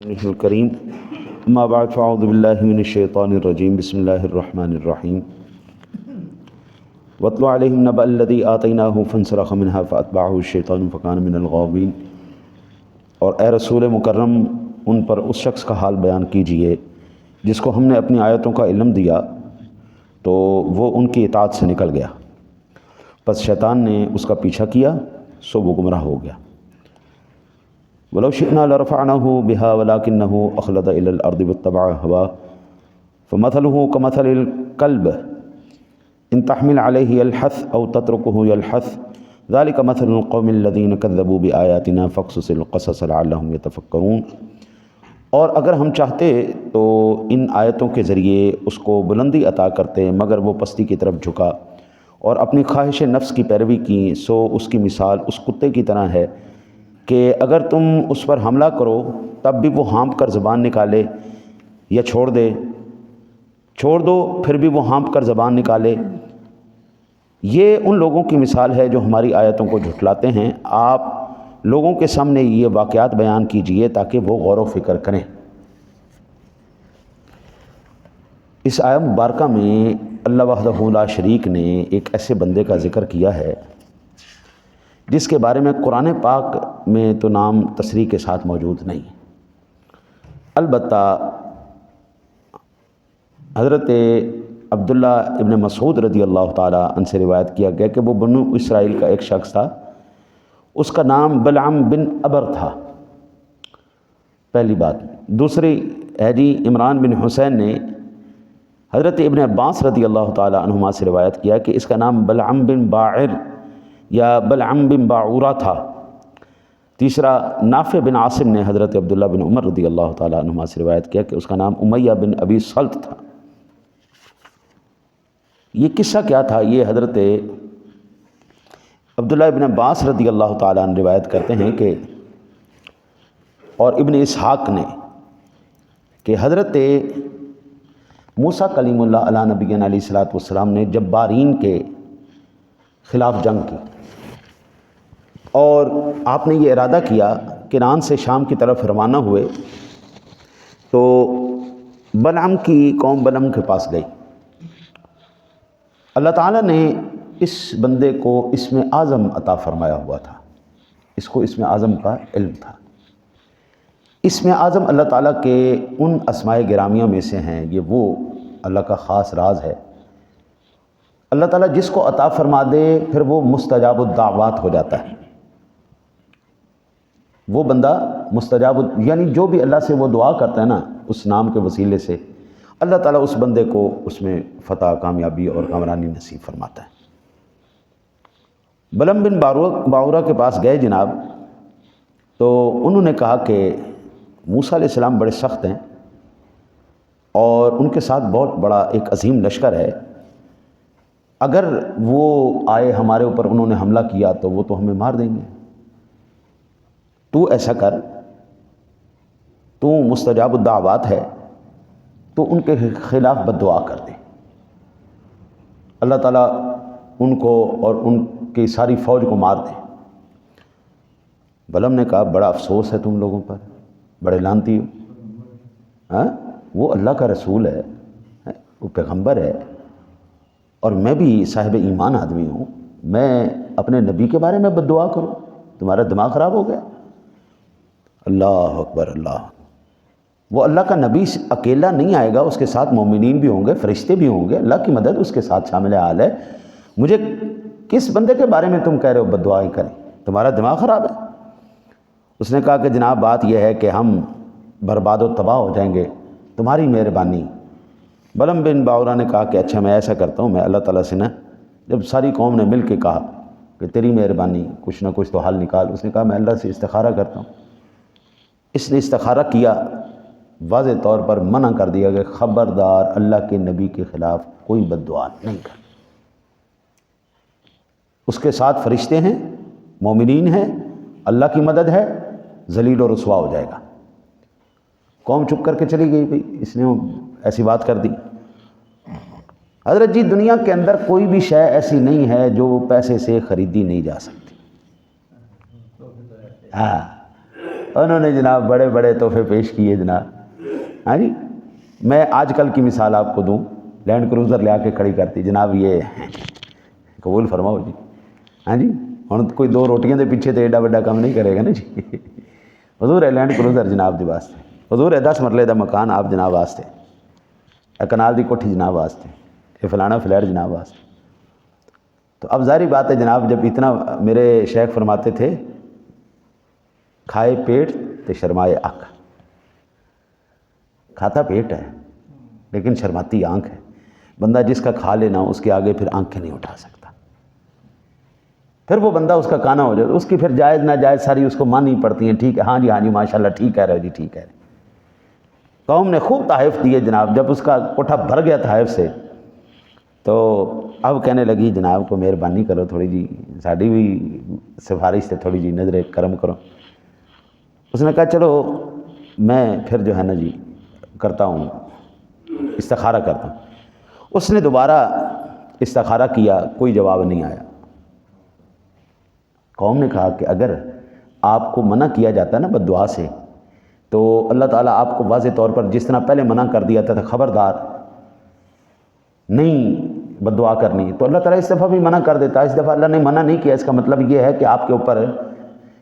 الکریم اما بعد فاعوذ باللہ من الشیطان الرجیم بسم اللہ الرحمن الرحیم واتل علیہم نبأ الذی آتیناہ فانسلخ منہا فاتبعہ الشیطان فکان من الغاوین۔ اور اے رسول مکرم ان پر اس شخص کا حال بیان کیجئے جس کو ہم نے اپنی آیتوں کا علم دیا تو وہ ان کی اطاعت سے نکل گیا، پس شیطان نے اس کا پیچھا کیا سو وہ گمراہ ہو گیا۔ وَلَوْ شِئْنَا لَرَفَعْنَاهُ بِهَا وَلَكِنَّهُ أَخْلَدَ إِلَى الْأَرْضِ وَاتَّبَعَ هَوَاهُ فَمَثَلُهُ كَمَثَلِ الْكَلْبِ إِنْ تَحْمِلْ عَلَيْهِ يَلْحَثْ أَوْ تَتْرُكْهُ يَلْحَثْ ذَلِكَ مَثَلُ الْقَوْمِ الَّذِينَ كَذَّبُوا بِآيَاتِنَا فَاقْصُصِ الْقَصَصَ لَعَلَّهُمْ يَتَفَكَّرُونَ۔ اور اگر ہم چاہتے تو ان آیتوں کے ذریعے اس کو بلندی عطا کرتے، مگر وہ پستی کی طرف جھکا اور اپنی خواہش نفس کی پیروی کی، سو اس کی مثال اس کتے کی طرح ہے کہ اگر تم اس پر حملہ کرو تب بھی وہ ہانپ کر زبان نکالے یا چھوڑ دو پھر بھی وہ ہانپ کر زبان نکالے۔ یہ ان لوگوں کی مثال ہے جو ہماری آیتوں کو جھٹلاتے ہیں۔ آپ لوگوں کے سامنے یہ واقعات بیان کیجئے تاکہ وہ غور و فکر کریں۔ اس آیہ مبارکہ میں اللہ وحدہ لا شریک نے ایک ایسے بندے کا ذکر کیا ہے جس کے بارے میں قرآن پاک میں تو نام تصریح کے ساتھ موجود نہیں، البتہ حضرت عبداللہ ابن مسعود رضی اللہ تعالیٰ عنہ سے روایت کیا گیا کہ وہ بنو اسرائیل کا ایک شخص تھا، اس کا نام بلعم بن ابر تھا، پہلی بات۔ دوسری ہے جی عمران بن حسین نے حضرت ابن عباس رضی اللہ تعالیٰ عنہما سے روایت کیا کہ اس کا نام بلعم بن باعر یا بلعم بن باعورہ تھا۔ تیسرا نافع بن عاصم نے حضرت عبداللہ بن عمر رضی اللہ تعالیٰ عنہما سے روایت کیا کہ اس کا نام امیہ بن ابی سلط تھا۔ یہ قصہ کیا تھا؟ یہ حضرت عبداللہ ابن عباس رضی اللہ تعالیٰ عنہ روایت کرتے ہیں کہ اور ابن اسحاق نے کہ حضرت موسیٰ کلیم اللہ علیہ نبینا علیہ الصلوۃ والسلام نے جبارین کے خلاف جنگ کی اور آپ نے یہ ارادہ کیا کنعان سے شام کی طرف روانہ ہوئے تو بلعم کی قوم بلعم کے پاس گئی۔ اللہ تعالیٰ نے اس بندے کو اسم اعظم عطا فرمایا ہوا تھا، اس کو اسم اعظم کا علم تھا۔ اسم اعظم اللہ تعالیٰ کے ان اسماء گرامیہ میں سے ہیں، یہ وہ اللہ کا خاص راز ہے۔ اللہ تعالیٰ جس کو عطا فرما دے پھر وہ مستجاب الدعوات ہو جاتا ہے، وہ بندہ مستجاب، یعنی جو بھی اللہ سے وہ دعا کرتا ہے نا اس نام کے وسیلے سے اللہ تعالیٰ اس بندے کو اس میں فتح، کامیابی اور کامرانی نصیب فرماتا ہے۔ بلعم بن باعورہ کے پاس گئے جناب، تو انہوں نے کہا کہ موسیٰ علیہ السلام بڑے سخت ہیں اور ان کے ساتھ بہت بڑا ایک عظیم لشکر ہے، اگر وہ آئے ہمارے اوپر انہوں نے حملہ کیا تو وہ تو ہمیں مار دیں گے، تو ایسا کر، تو مستجاب الدعوات ہے تو ان کے خلاف بد دعا کر دے، اللہ تعالیٰ ان کو اور ان کی ساری فوج کو مار دے۔ بلعم نے کہا بڑا افسوس ہے تم لوگوں پر، بڑے لعنتی ہو، ہاں وہ اللہ کا رسول ہے، وہ پیغمبر ہے اور میں بھی صاحب ایمان آدمی ہوں، میں اپنے نبی کے بارے میں بد دعا کروں؟ تمہارا دماغ خراب ہو گیا؟ اللہ اکبر اللہ۔ وہ اللہ کا نبی اکیلا نہیں آئے گا، اس کے ساتھ مومنین بھی ہوں گے، فرشتے بھی ہوں گے، اللہ کی مدد اس کے ساتھ شامل حال ہے۔ مجھے کس بندے کے بارے میں تم کہہ رہے ہو بد دعائیں کریں؟ تمہارا دماغ خراب ہے؟ اس نے کہا کہ جناب بات یہ ہے کہ ہم برباد و تباہ ہو جائیں گے، تمہاری مہربانی۔ بلعم بن باعورہ نے کہا کہ اچھا میں ایسا کرتا ہوں، میں اللہ تعالیٰ سے نا، جب ساری قوم نے مل کے کہا کہ تیری مہربانی کچھ نہ کچھ تو حل نکال، اس نے کہا میں اللہ سے استخارہ کرتا ہوں۔ اس نے استخارہ کیا، واضح طور پر منع کر دیا کہ خبردار اللہ کے نبی کے خلاف کوئی بد دعا نہیں کر، اس کے ساتھ فرشتے ہیں، مومنین ہیں، اللہ کی مدد ہے، ذلیل و رسوا ہو جائے گا۔ قوم چپ کر کے چلی گئی، بھئی اس نے ایسی بات کر دی۔ حضرت جی دنیا کے اندر کوئی بھی شے ایسی نہیں ہے جو پیسے سے خریدی نہیں جا سکتی، ہاں انہوں نے جناب بڑے بڑے تحفے پیش کیے جناب. ہاں جی, میں آج کل کی مثال آپ کو دوں, لینڈ کروزر لے آ کے کھڑی کرتی جناب, یہ قبول فرماؤ جی. ہاں جی, ہوں کوئی دو روٹیاں دے پیچھے تو ایڈا وڈا کام نہیں کرے گا نا جی. حضور ہے لینڈ کروزر جناب دی واسطے, حضور ہے 10 مرلے دا مکان آپ جناب واسطے, کنال دی کوٹھی جناب واسطے, یہ فلانا فلیٹ جناب واسطے. تو اب ظاہری بات ہے جناب, جب اتنا میرے شیخ فرماتے تھے کھائے پیٹ تے شرمائے آنکھ. کھاتا پیٹ ہے لیکن شرماتی آنکھ ہے. بندہ جس کا کھا لینا اس کے آگے پھر آنکھیں نہیں اٹھا سکتا. پھر وہ بندہ اس کا کانا ہو جائے, اس کی پھر جائز ناجائز ساری اس کو ماننی پڑتی ہیں. ٹھیک ہے, ہاں جی ماشاءاللہ ٹھیک کہہ رہے ہو جی, ٹھیک کہہ رہے. قوم نے خوب تحائف دیے جناب. جب اس کا کوٹھا بھر گیا تحائف سے تو اب کہنے لگی جناب کو مہربانی کرو تھوڑی جی, ساڑی بھی سفارش سے تھوڑی جی نظر کرم کرو. اس نے کہا چلو میں پھر جو ہے نا جی کرتا ہوں, استخارہ کرتا ہوں. اس نے دوبارہ استخارہ کیا, کوئی جواب نہیں آیا. قوم نے کہا کہ اگر آپ کو منع کیا جاتا ہے نا بد دعا سے, تو اللہ تعالیٰ آپ کو واضح طور پر جس طرح پہلے منع کر دیا تھا خبردار نہیں بد دعا کرنی, تو اللہ تعالیٰ اس دفعہ بھی منع کر دیتا. اس دفعہ اللہ نے منع نہیں کیا, اس کا مطلب یہ ہے کہ آپ کے اوپر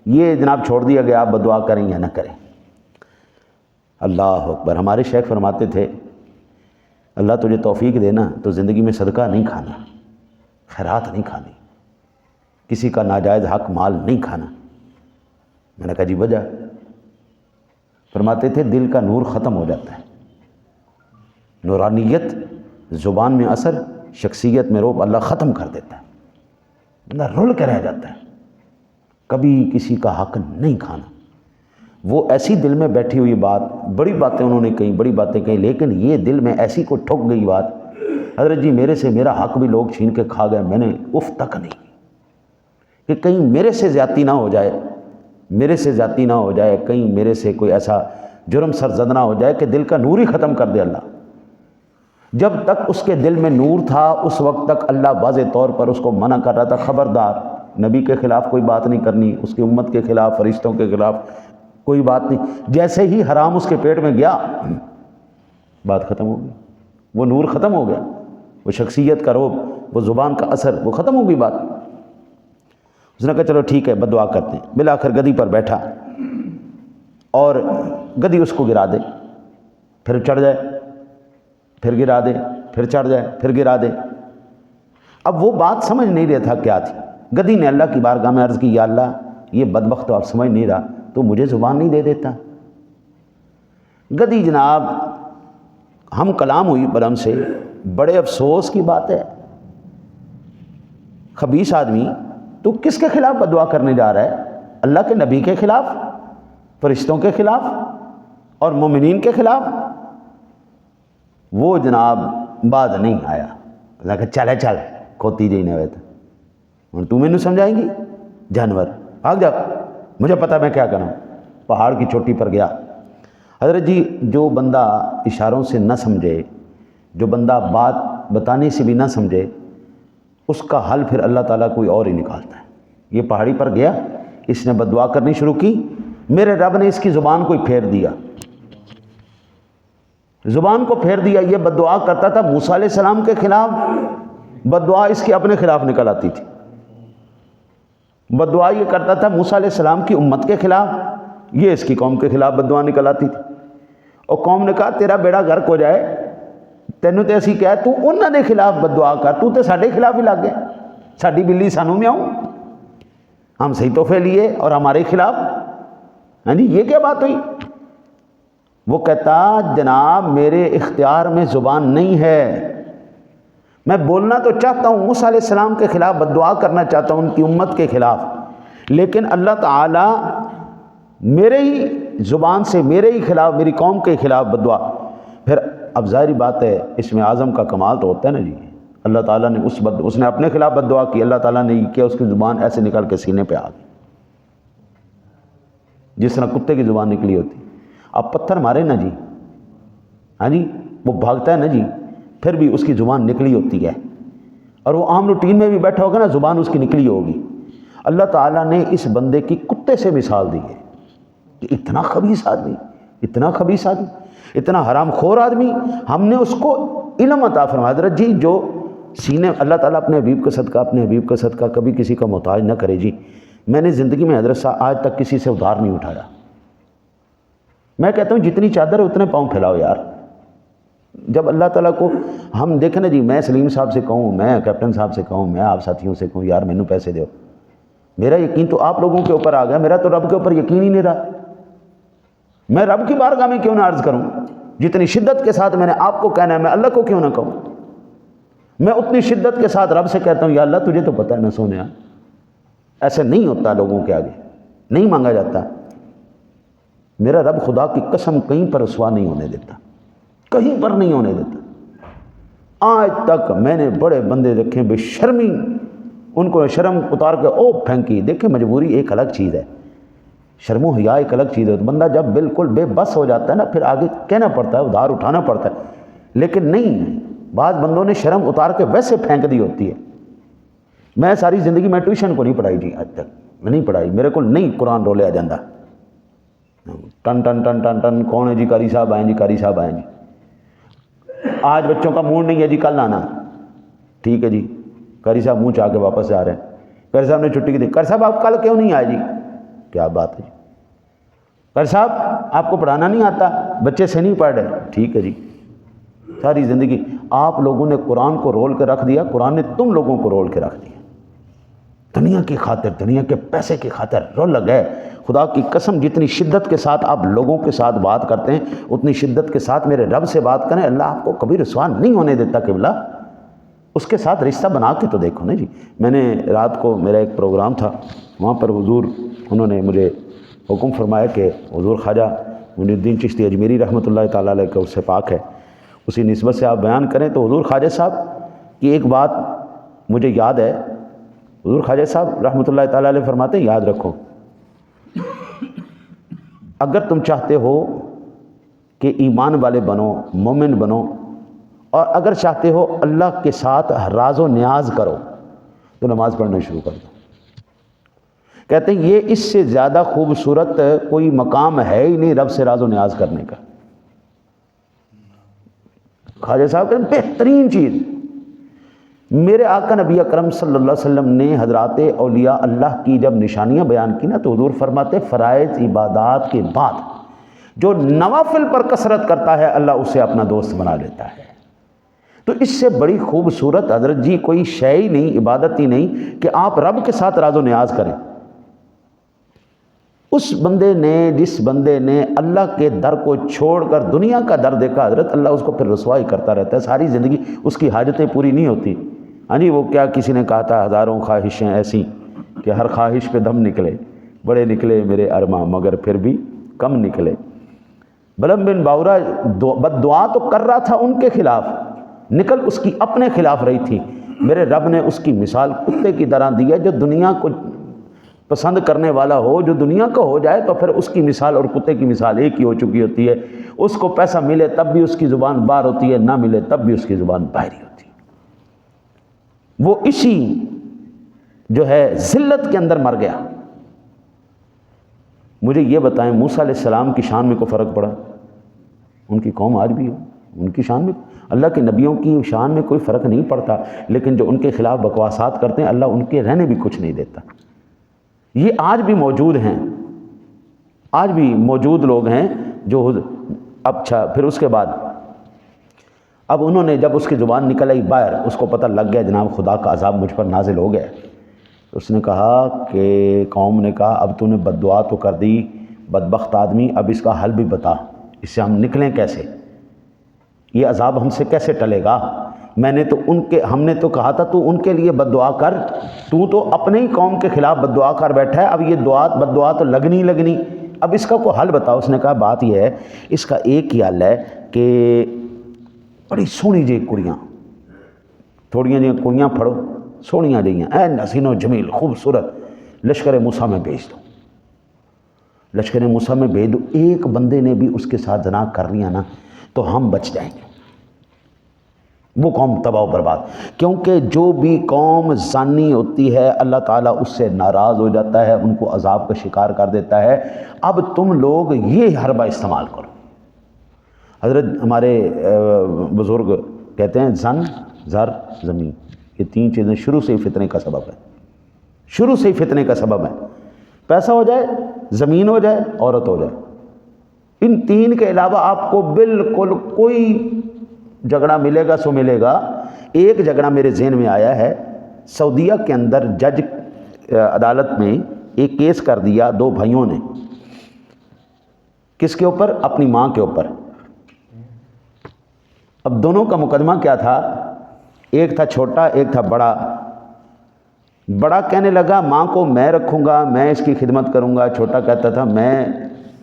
یہ جناب چھوڑ دیا گیا آپ بد دعا کریں یا نہ کریں. اللہ اکبر. ہمارے شیخ فرماتے تھے اللہ تجھے توفیق دینا تو زندگی میں صدقہ نہیں کھانا, خیرات نہیں کھانی, کسی کا ناجائز حق مال نہیں کھانا. میں نے کہا جی وجہ؟ فرماتے تھے دل کا نور ختم ہو جاتا ہے, نورانیت, زبان میں اثر, شخصیت میں روب اللہ ختم کر دیتا ہے. بندہ رل کے رہ جاتا ہے, کبھی کسی کا حق نہیں کھانا. وہ ایسی دل میں بیٹھی ہوئی بات, بڑی باتیں انہوں نے کہیں, بڑی باتیں کہیں, لیکن یہ دل میں ایسی کو ٹھک گئی بات, حضرت جی میرے سے میرا حق بھی لوگ چھین کے کھا گئے, میں نے اف تک نہیں کہ کہیں میرے سے زیادتی نہ ہو جائے, میرے سے زیادتی نہ ہو جائے, کہیں میرے سے کوئی ایسا جرم سرزد نہ ہو جائے کہ دل کا نور ہی ختم کر دے اللہ. جب تک اس کے دل میں نور تھا اس وقت تک اللہ واضح طور پر اس کو منع کر رہا تھا, خبردار نبی کے خلاف کوئی بات نہیں کرنی, اس کی امت کے خلاف, فرشتوں کے خلاف کوئی بات نہیں. جیسے ہی حرام اس کے پیٹ میں گیا بات ختم ہو گئی, وہ نور ختم ہو گیا, وہ شخصیت کا روب, وہ زبان کا اثر, وہ ختم ہو گئی بات. اس نے کہا چلو ٹھیک ہے بد دعا کرتے ہیں. بالآخر گدی پر بیٹھا اور گدی اس کو گرا دے, پھر چڑھ جائے, پھر گرا دے, پھر چڑھ جائے, پھر گرا دے. اب وہ بات سمجھ نہیں رہا تھا کیا تھی. گدی نے اللہ کی بارگاہ میں عرض کی, یا اللہ یہ بدبخت تو آپ سمجھ نہیں رہا, تو مجھے زبان نہیں دے دیتا. گدی جناب ہم کلام ہوئی برہم سے, بڑے افسوس کی بات ہے, خبیث آدمی تو کس کے خلاف بد دعا کرنے جا رہا ہے؟ اللہ کے نبی کے خلاف, فرشتوں کے خلاف اور مومنین کے خلاف. وہ جناب باز نہیں آیا. کہا چل چل کھوتی جی نہ ہوں تو مینوں سمجھائیں گی, جانور بھاگ جا, مجھے پتہ میں کیا کروں. پہاڑ کی چوٹی پر گیا. حضرت جی جو بندہ اشاروں سے نہ سمجھے, جو بندہ بات بتانے سے بھی نہ سمجھے, اس کا حل پھر اللہ تعالیٰ کوئی اور ہی نکالتا ہے. یہ پہاڑی پر گیا, اس نے بد دعا کرنی شروع کی, میرے رب نے اس کی زبان کو پھیر دیا, زبان کو پھیر دیا. یہ بد دعا کرتا تھا موسیٰ علیہ السلام کے خلاف, بد دعا اس کے اپنے خلاف نکل آتی تھی. بد دعا یہ کرتا تھا موسیٰ علیہ السلام کی امت کے خلاف, یہ اس کی قوم کے خلاف بد دعا نکل آتی تھی. اور قوم نے کہا تیرا بیڑا غرق ہو جائے, تینوں تے اسی کہا تو انہوں نے خلاف بد دعا کر, تو تے ساڈے خلاف ہی لگ گیا, ساڈی بلی سانوں میں آؤں, ہم صحیح تحفے لیے اور ہمارے خلاف. ہاں جی یہ کیا بات ہوئی؟ وہ کہتا جناب میرے اختیار میں زبان نہیں ہے, میں بولنا تو چاہتا ہوں موسیٰ علیہ السلام کے خلاف بد دعا کرنا چاہتا ہوں, ان کی امت کے خلاف, لیکن اللہ تعالیٰ میرے ہی زبان سے میرے ہی خلاف, میری قوم کے خلاف بد دعا. پھر اب ظاہری بات ہے اس میں اعظم کا کمال تو ہوتا ہے نا جی, اللہ تعالیٰ نے اس نے اپنے خلاف بد دعا کی, اللہ تعالیٰ نے یہ کیا اس کی زبان ایسے نکل کے سینے پہ آ گئی جس طرح کتے کی زبان نکلی ہوتی. اب پتھر مارے نا جی, ہاں جی وہ بھاگتا ہے نا جی, پھر بھی اس کی زبان نکلی ہوتی ہے, اور وہ عام روٹین میں بھی بیٹھا ہوگا نا زبان اس کی نکلی ہوگی. اللہ تعالیٰ نے اس بندے کی کتے سے مثال دی ہے. اتنا خبیث آدمی، اتنا خبیث آدمی، اتنا حرام خور آدمی، ہم نے اس کو علم عطا فرمایا۔ حضرت جی جو سینے اللہ تعالیٰ اپنے حبیب کا صدقہ، اپنے حبیب کا صدقہ کبھی کسی کا محتاج نہ کرے جی۔ میں نے زندگی میں حضرت صاحب آج تک کسی سے ادھار نہیں اٹھایا۔ میں کہتا ہوں جتنی چادر ہے اتنے پاؤں پھیلاؤ یار۔ جب اللہ تعالیٰ کو ہم دیکھیں نا جی، میں سلیم صاحب سے کہوں، میں کیپٹن صاحب سے کہوں، میں آپ ساتھیوں سے کہوں یار مینوں پیسے دیو، میرا یقین تو آپ لوگوں کے اوپر آ گیا، میرا تو رب کے اوپر یقین ہی نہیں رہا۔ میں رب کی بارگاہ میں کیوں نہ عرض کروں؟ جتنی شدت کے ساتھ میں نے آپ کو کہنا ہے، میں اللہ کو کیوں نہ کہوں؟ میں اتنی شدت کے ساتھ رب سے کہتا ہوں یا اللہ تجھے تو پتہ ہے نہ سونیا، ایسے نہیں ہوتا لوگوں کے آگے، نہیں مانگا جاتا۔ میرا رب خدا کی قسم کہیں پر رسوا نہیں ہونے دیتا، کہیں پر نہیں ہونے دیتا۔ آج تک میں نے بڑے بندے دیکھے بے شرمی، ان کو شرم اتار کے او پھینکی۔ دیکھیں مجبوری ایک الگ چیز ہے، شرم و حیا ایک الگ چیز ہے۔ بندہ جب بالکل بے بس ہو جاتا ہے نا، پھر آگے کہنا پڑتا ہے، ادھار اٹھانا پڑتا ہے۔ لیکن نہیں، بعض بندوں نے شرم اتار کے ویسے پھینک دی ہوتی ہے۔ میں ساری زندگی میں ٹیوشن کو نہیں پڑھائی جی، آج تک میں نہیں پڑھائی، میرے کو نہیں قرآن رولیا جاندہ۔ ٹن ٹن ٹن ٹن ٹن، کون ہے جی؟ قاری صاحب آئیں جی، قاری صاحب آئیں جی، آج بچوں کا موڈ نہیں ہے جی، کل آنا، ٹھیک ہے جی۔ قاری صاحب منہ چاہ کے واپس جا رہے ہیں، قاری صاحب نے چھٹی کی دی، قاری صاحب آپ کل کیوں نہیں آئے جی؟ کیا بات ہے جی؟ قاری صاحب آپ کو پڑھانا نہیں آتا، بچے سے نہیں پڑھ رہے، ٹھیک ہے جی۔ ساری زندگی آپ لوگوں نے قرآن کو رول کے رکھ دیا، قرآن نے تم لوگوں کو رول کے رکھ دیا۔ دنیا کی خاطر، دنیا کے پیسے کی خاطر رول گئے۔ خدا کی قسم جتنی شدت کے ساتھ آپ لوگوں کے ساتھ بات کرتے ہیں، اتنی شدت کے ساتھ میرے رب سے بات کریں، اللہ آپ کو کبھی رسوا نہیں ہونے دیتا۔ قبلہ اس کے ساتھ رشتہ بنا کے تو دیکھو نا جی۔ میں نے رات کو میرا ایک پروگرام تھا، وہاں پر حضور انہوں نے مجھے حکم فرمایا کہ حضور خواجہ معین الدین چشتی اجمیری رحمۃ اللہ تعالیٰ علیہ کا اس سے پاک ہے، اسی نسبت سے آپ بیان کریں۔ تو حضور خواجہ صاحب کی ایک بات مجھے یاد ہے، حضور خواجہ صاحب رحمۃ اللہ تعالیٰ علیہ فرماتے ہیں یاد رکھو، اگر تم چاہتے ہو کہ ایمان والے بنو، مومن بنو، اور اگر چاہتے ہو اللہ کے ساتھ راز و نیاز کرو تو نماز پڑھنا شروع کر دو۔ کہتے ہیں یہ اس سے زیادہ خوبصورت کوئی مقام ہے ہی نہیں رب سے راز و نیاز کرنے کا۔ خواجہ صاحب کہتے ہیں بہترین چیز، میرے آقا نبی اکرم صلی اللہ علیہ وسلم نے حضرات اولیاء اللہ کی جب نشانیاں بیان کی نا، تو حضور فرماتے فرائض عبادات کے بعد جو نوافل پر کثرت کرتا ہے اللہ اسے اپنا دوست بنا لیتا ہے۔ تو اس سے بڑی خوبصورت حضرت جی کوئی شے ہی نہیں، عبادت ہی نہیں کہ آپ رب کے ساتھ راز و نیاز کریں۔ اس بندے نے، جس بندے نے اللہ کے در کو چھوڑ کر دنیا کا در دیکھا حضرت، اللہ اس کو پھر رسوائی کرتا رہتا ہے، ساری زندگی اس کی حاجتیں پوری نہیں ہوتی۔ ہاں جی، وہ کیا کسی نے کہا تھا، ہزاروں خواہشیں ایسی کہ ہر خواہش پہ دم نکلے، بڑے نکلے میرے ارماں مگر پھر بھی کم نکلے۔ بلم بن باورا بد دعا تو کر رہا تھا ان کے خلاف، نکل اس کی اپنے خلاف رہی تھی۔ میرے رب نے اس کی مثال کتے کی طرح دی ہے، جو دنیا کو پسند کرنے والا ہو، جو دنیا کا ہو جائے تو پھر اس کی مثال اور کتے کی مثال ایک ہی ہو چکی ہوتی ہے۔ اس کو پیسہ ملے تب بھی اس کی زبان باہر ہوتی ہے، نہ ملے تب بھی اس کی زبان باہر ہی ہوتی ہے۔ وہ اسی جو ہے ذلت کے اندر مر گیا۔ مجھے یہ بتائیں موسیٰ علیہ السلام کی شان میں کوئی فرق پڑا؟ ان کی قوم آج بھی ہے، ان کی شان میں، اللہ کے نبیوں کی شان میں کوئی فرق نہیں پڑتا، لیکن جو ان کے خلاف بکواسات کرتے ہیں اللہ ان کے رہنے بھی کچھ نہیں دیتا۔ یہ آج بھی موجود ہیں، آج بھی موجود لوگ ہیں جو اچھا پھر اس کے بعد اب انہوں نے جب اس کی زبان نکل آئی باہر، اس کو پتہ لگ گیا جناب خدا کا عذاب مجھ پر نازل ہو گیا۔ اس نے کہا کہ قوم نے کہا اب تو نے بد دعا تو کر دی بدبخت آدمی، اب اس کا حل بھی بتا، اس سے ہم نکلیں کیسے، یہ عذاب ہم سے کیسے ٹلے گا؟ ہم نے تو کہا تھا تو ان کے لیے بد دعا کر، تو اپنے ہی قوم کے خلاف بد دعا کر بیٹھا ہے، اب یہ بد دعا تو لگنی، اب اس کا کوئی حل بتاؤ۔ اس نے کہا بات یہ ہے، اس کا ایک ہی حل ہے کہ بڑی سونی جی کڑیاں، تھوڑیاں جی کڑیاں پھڑو، سونیاں جیاں این حسین و جمیل خوبصورت، لشکر موسیٰ میں بھیج دو، لشکر موسیٰ میں بھیج دو، ایک بندے نے بھی اس کے ساتھ زنا کر لیا نا تو ہم بچ جائیں گے۔ وہ قوم تباہ و برباد، کیونکہ جو بھی قوم زانی ہوتی ہے اللہ تعالیٰ اس سے ناراض ہو جاتا ہے، ان کو عذاب کا شکار کر دیتا ہے۔ اب تم لوگ یہ حربہ استعمال کرو۔ حضرت ہمارے بزرگ کہتے ہیں زن، زر، زمین، یہ تین چیزیں شروع سے ہی فتنے کا سبب ہے، شروع سے ہی فتنے کا سبب ہے۔ پیسہ ہو جائے، زمین ہو جائے، عورت ہو جائے، ان تین کے علاوہ آپ کو بالکل کوئی جھگڑا ملے گا سو ملے گا۔ ایک جھگڑا میرے ذہن میں آیا ہے، سعودیہ کے اندر جج عدالت میں ایک کیس کر دیا دو بھائیوں نے، کس کے اوپر؟ اپنی ماں کے اوپر۔ اب دونوں کا مقدمہ کیا تھا؟ ایک تھا چھوٹا، ایک تھا بڑا۔ بڑا کہنے لگا ماں کو میں رکھوں گا، میں اس کی خدمت کروں گا۔ چھوٹا کہتا تھا میں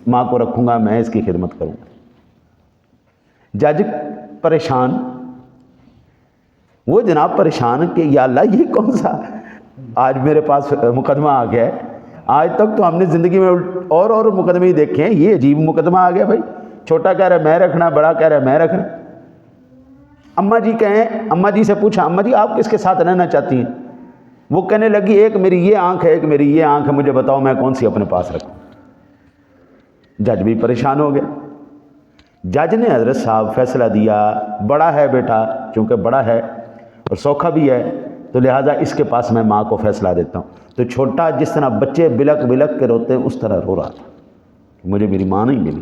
ماں کو رکھوں گا، میں اس کی خدمت کروں گا۔ جج پریشان، وہ جناب پریشان کہ یا اللہ یہ کون سا آج میرے پاس مقدمہ آ گیا ہے، آج تک تو ہم نے زندگی میں اور مقدمے ہی دیکھے ہیں، یہ عجیب مقدمہ آ گیا بھائی۔ چھوٹا کہہ رہا ہے میں رکھنا، بڑا کہہ رہا ہے میں رکھنا۔ اماں جی کہیں، اماں جی سے پوچھا اماں جی آپ کس کے ساتھ رہنا چاہتی ہیں؟ وہ کہنے لگی ایک میری یہ آنکھ ہے، ایک میری یہ آنکھ ہے، مجھے بتاؤ میں کون سی اپنے پاس رکھوں۔ جج بھی پریشان ہو گیا۔ جج نے حضرت صاحب فیصلہ دیا، بڑا ہے بیٹا، چونکہ بڑا ہے اور سوکھا بھی ہے تو لہٰذا اس کے پاس میں ماں کو فیصلہ دیتا ہوں۔ تو چھوٹا جس طرح بچے بلک بلک کے روتے ہیں اس طرح رو رہا تھا، مجھے میری ماں نہیں ملی،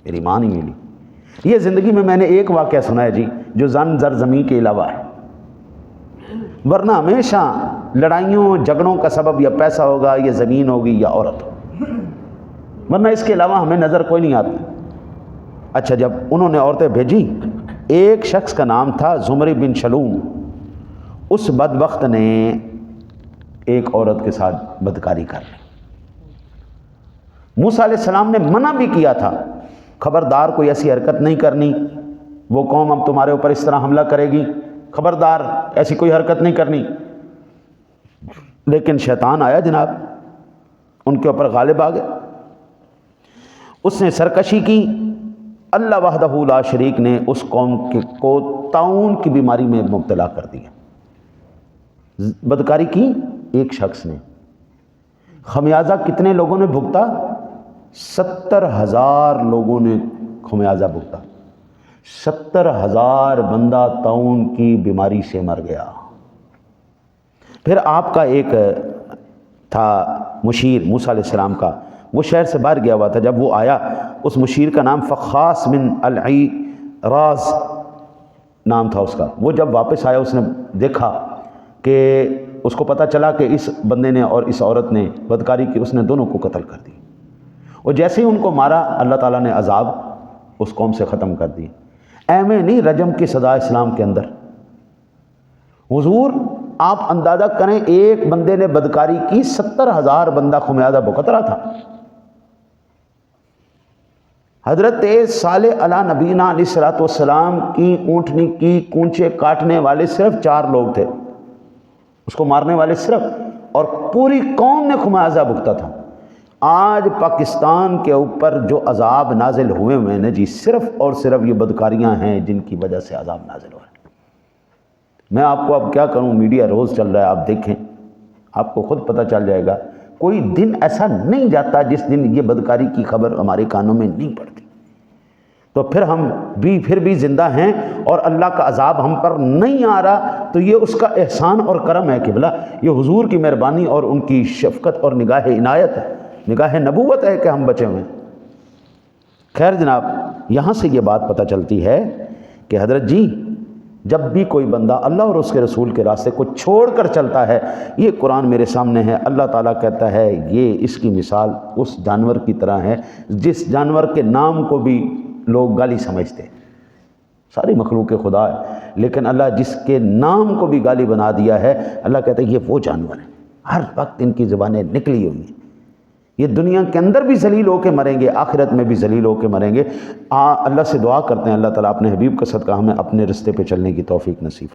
میری ماں نہیں ملی۔ یہ زندگی میں نے ایک واقعہ سنا ہے جی جو زن زر زمین کے علاوہ ہے، ورنہ ہمیشہ لڑائیوں جھگڑوں کا سبب یا پیسہ ہوگا یا زمین ہوگی یا عورت ہوگی، ورنہ اس کے علاوہ ہمیں نظر کوئی نہیں آتا۔ اچھا جب انہوں نے عورتیں بھیجی، ایک شخص کا نام تھا زمری بن شلوم، اس بدبخت نے ایک عورت کے ساتھ بدکاری کر لی۔ موسیٰ علیہ السلام نے منع بھی کیا تھا، خبردار کوئی ایسی حرکت نہیں کرنی، وہ قوم اب تمہارے اوپر اس طرح حملہ کرے گی، خبردار ایسی کوئی حرکت نہیں کرنی۔ لیکن شیطان آیا جناب، ان کے اوپر غالب آ گیا، اس نے سرکشی کی۔ اللہ وحدہ لا شریک نے اس قوم کو طاعون کی بیماری میں مبتلا کر دیا۔ بدکاری کی ایک شخص نے، خمیازہ کتنے لوگوں نے بھگتا؟ 70,000 لوگوں نے خمیازہ بھگتا۔ 70,000 بندہ طاعون کی بیماری سے مر گیا۔ پھر آپ کا ایک تھا مشیر موسیٰ علیہ السلام کا، وہ شہر سے باہر گیا ہوا تھا، جب وہ آیا اس مشیر کا نام فخاص بن العراز نام تھا اس کا۔ وہ جب واپس آیا اس نے دیکھا کہ اس کو پتہ چلا کہ اس بندے نے اور اس عورت نے بدکاری کی، اس نے دونوں کو قتل کر دی۔ اور جیسے ہی ان کو مارا اللہ تعالیٰ نے عذاب اس قوم سے ختم کر دی۔ ایویں نہیں رجم کی سزا اسلام کے اندر، حضور آپ اندازہ کریں ایک بندے نے بدکاری کی 70,000 بندہ خمیازہ بھگت رہا تھا۔ حضرت صالح علی نبینا علیہ الصلوۃ والسلام کی اونٹنی کی کونچے کاٹنے والے صرف 4 لوگ تھے، اس کو مارنے والے صرف، اور پوری قوم نے خمیازہ بھگتا تھا۔ آج پاکستان کے اوپر جو عذاب نازل ہوئے ہیں جی، صرف اور صرف یہ بدکاریاں ہیں جن کی وجہ سے عذاب نازل ہو رہا ہے۔ میں آپ کو اب کیا کروں، میڈیا روز چل رہا ہے، آپ دیکھیں، آپ کو خود پتہ چل جائے گا، کوئی دن ایسا نہیں جاتا جس دن یہ بدکاری کی خبر ہمارے کانوں میں نہیں پڑتی۔ تو پھر بھی زندہ ہیں اور اللہ کا عذاب ہم پر نہیں آ رہا، تو یہ اس کا احسان اور کرم ہے قبلہ، یہ حضور کی مہربانی اور ان کی شفقت اور نگاہ عنایت ہے، نگاہ نبوت ہے کہ ہم بچے ہوئے ہیں۔ خیر جناب، یہاں سے یہ بات پتہ چلتی ہے کہ حضرت جی جب بھی کوئی بندہ اللہ اور اس کے رسول کے راستے کو چھوڑ کر چلتا ہے، یہ قرآن میرے سامنے ہے، اللہ تعالیٰ کہتا ہے یہ اس کی مثال اس جانور کی طرح ہے جس جانور کے نام کو بھی لوگ گالی سمجھتے، ساری مخلوق خدا ہے، لیکن اللہ جس کے نام کو بھی گالی بنا دیا ہے، اللہ کہتا ہے یہ وہ جانور ہیں، ہر وقت ان کی زبانیں نکلی ہوئی ہیں، یہ دنیا کے اندر بھی ذلیل ہو کے مریں گے، آخرت میں بھی ذلیل ہو کے مریں گے۔ اللہ سے دعا کرتے ہیں اللہ تعالیٰ اپنے حبیب کا صدقہ ہمیں اپنے رستے پہ چلنے کی توفیق نصیب